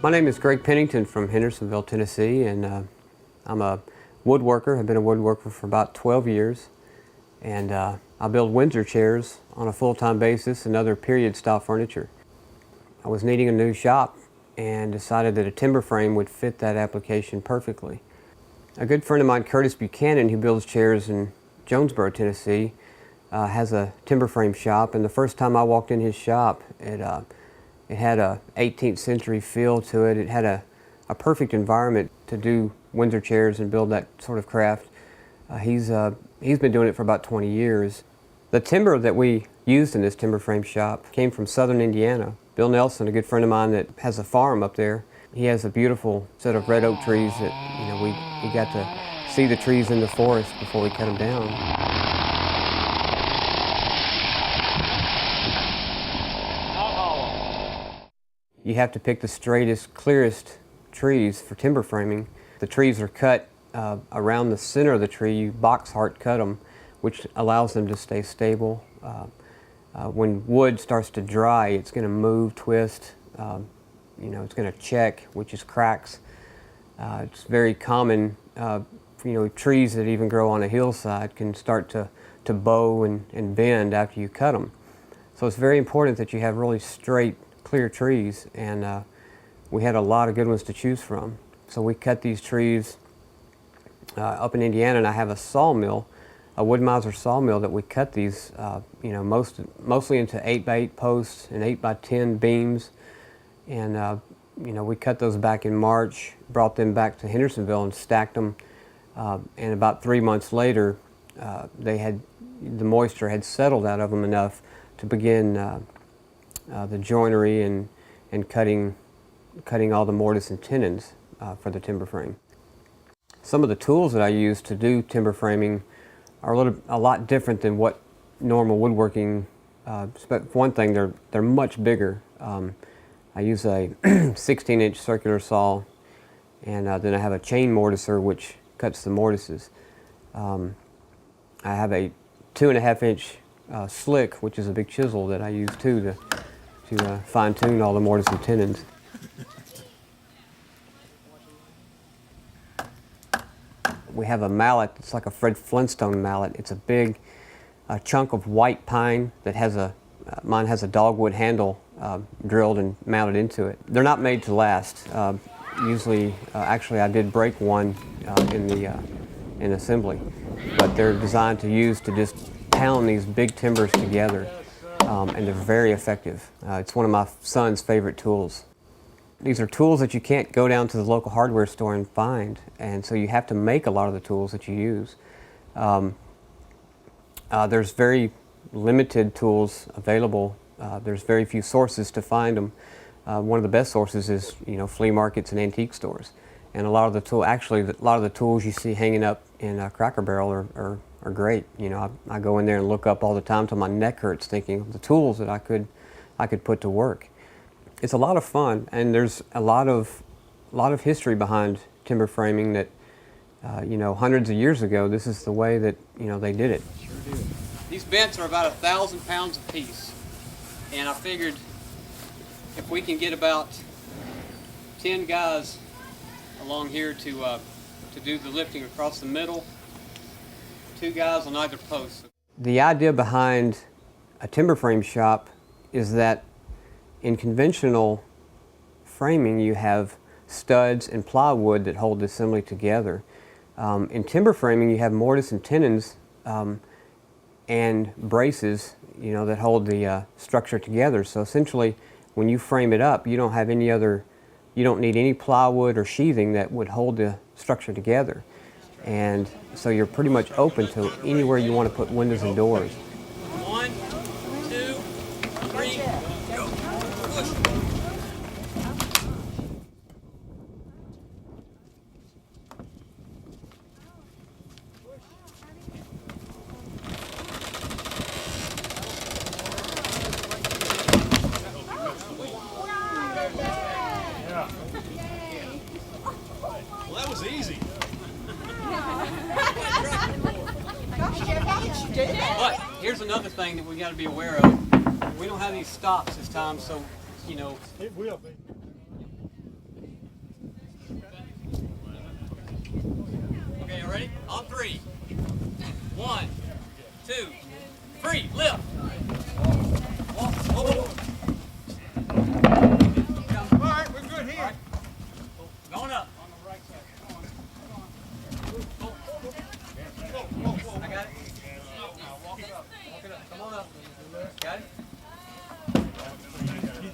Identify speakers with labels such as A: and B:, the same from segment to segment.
A: My name is Greg Pennington from Hendersonville, Tennessee, and I'm a woodworker. I've been a woodworker for about 12 years, and I build Windsor chairs on a full-time basis and other period-style furniture. I was needing a new shop and decided that a timber frame would fit that application perfectly. A good friend of mine, Curtis Buchanan, who builds chairs in Jonesboro, Tennessee, has a timber frame shop, and the first time I walked in his shop, it had a 18th century feel to it. It had a perfect environment to do Windsor chairs and build that sort of craft. He's been doing it for about 20 years. The timber that we used in this timber frame shop came from southern Indiana. Bill Nelson, a good friend of mine that has a farm up there, he has a beautiful set of red oak trees that, we got to see the trees in the forest before we cut them down. You have to pick the straightest, clearest trees for timber framing. The trees are cut around the center of the tree. You box heart cut them, which allows them to stay stable. When wood starts to dry, it's going to move, twist, it's going to check, which is cracks. It's very common, trees that even grow on a hillside can start to bow and bend after you cut them. So it's very important that you have really straight, clear trees, and we had a lot of good ones to choose from. So we cut these trees up in Indiana, and I have a sawmill, a Wood-Mizer sawmill that we cut these, mostly into 8x8 posts and 8x10 beams, and we cut those back in March, brought them back to Hendersonville and stacked them, and about 3 months later, the moisture had settled out of them enough to begin the joinery and cutting all the mortise and tenons for the timber frame. Some of the tools that I use to do timber framing are a lot different than what normal woodworking. But for one thing, they're much bigger. I use a 16-inch circular saw, and then I have a chain mortiser which cuts the mortises. I have a 2.5-inch slick, which is a big chisel that I use too to fine-tune all the mortise and tenons. We have a mallet. It's like a Fred Flintstone mallet. It's a big chunk of white pine that mine has a dogwood handle drilled and mounted into it. They're not made to last. Usually, actually, I did break one in assembly, but they're designed to use to just pound these big timbers together, and they're very effective. It's one of my son's favorite tools. These are tools that you can't go down to the local hardware store and find, and so you have to make a lot of the tools that you use. There's very limited tools available. There's very few sources to find them. One of the best sources is flea markets and antique stores, and a lot of the tools you see hanging up in Cracker Barrel are great. I go in there and look up all the time till my neck hurts thinking of the tools that I could put to work. It's a lot of fun, and there's a lot of history behind timber framing that, hundreds of years ago, this is the way that, they did it.
B: Sure do. These bents are about 1,000 pounds a piece, and I figured if we can get about 10 guys along here to do the lifting across the middle, 2 guys on either post.
A: The idea behind a timber frame shop is that in conventional framing, you have studs and plywood that hold the assembly together. In timber framing, you have mortise and tenons and braces, that hold the structure together. So essentially, when you frame it up, you don't need any plywood or sheathing that would hold the structure together. And so you're pretty much open to anywhere you want to put windows and doors.
B: 1, 2, 3, go. Push.
C: Well, that was easy.
B: But here's another thing that we got to be aware of. We don't have these stops this time, so
C: It will be.
B: Ready? On 3. 1, 2, 3. Lift. Walk. Whoa.
C: All right, we're good here.
B: Right. Going up. On the right side. I got it. Walk it up. Walk it up. Come on up. Got it?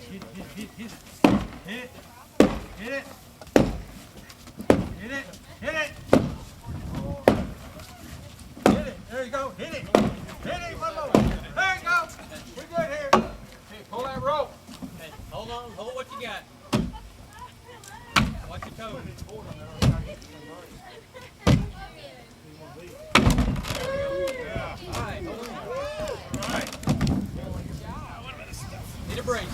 C: Hit it. Hit it. Hit it. Hit it. Hit it. There you go. Hit it. Hit it. One more. There you go. We're good here. Hey, pull that rope.
B: Okay. Hold on. Hold what you got. Watch your toes. Alright, hold on.
C: Alright.
B: Need a brace.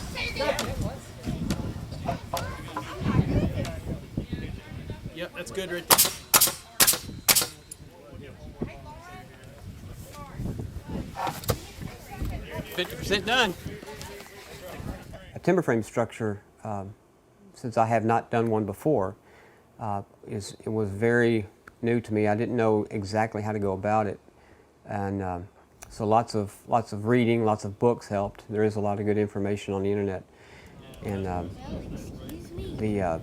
B: Yep, that's good right there. 50% done.
A: A timber frame structure, since I have not done one before, it was very new to me. I didn't know exactly how to go about it, and so lots of reading, lots of books helped. There is a lot of good information on the internet, and the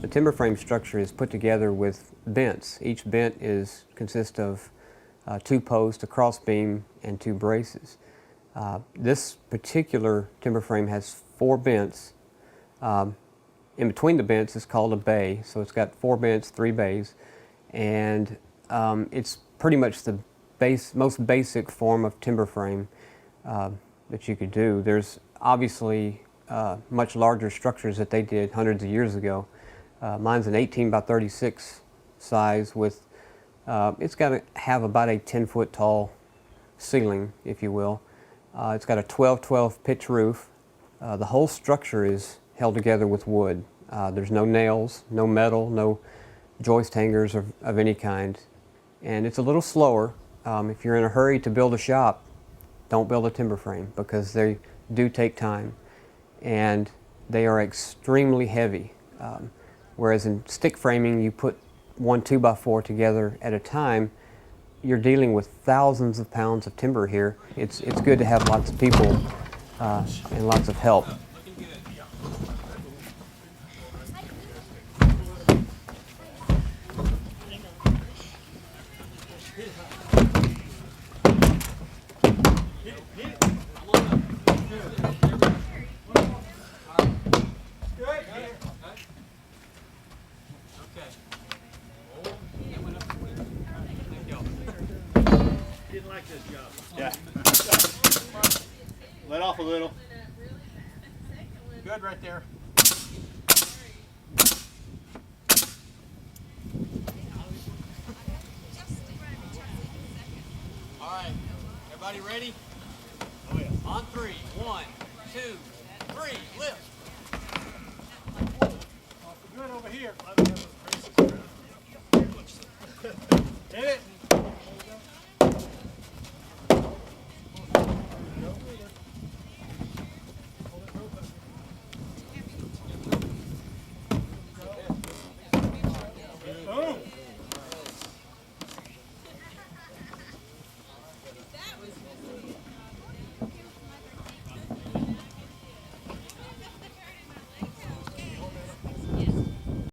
A: the timber frame structure is put together with bents. Each bent consists of 2 posts, a cross beam, and 2 braces. This particular timber frame has 4 bents. In between the bents is called a bay, so it's got 4 bents, 3 bays, and it's pretty much the most basic form of timber frame that you could do. There's obviously much larger structures that they did hundreds of years ago. Mine's an 18 by 36 size with, it's got to have about a 10-foot tall ceiling, if you will. It's got a 12-12 pitch roof. The whole structure is held together with wood. There's no nails, no metal, no joist hangers of any kind. And it's a little slower. If you're in a hurry to build a shop, don't build a timber frame because they do take time. And they are extremely heavy. Whereas in stick framing, you put 1 2x4 together at a time, you're dealing with thousands of pounds of timber here. It's good to have lots of people and lots of help.
C: Didn't like this job. Yeah. Let off a little. Good right there.
B: All right, everybody ready?
C: Oh yeah.
B: On 3. 1, 2, 3. Lift.
C: Good over here. Hit it.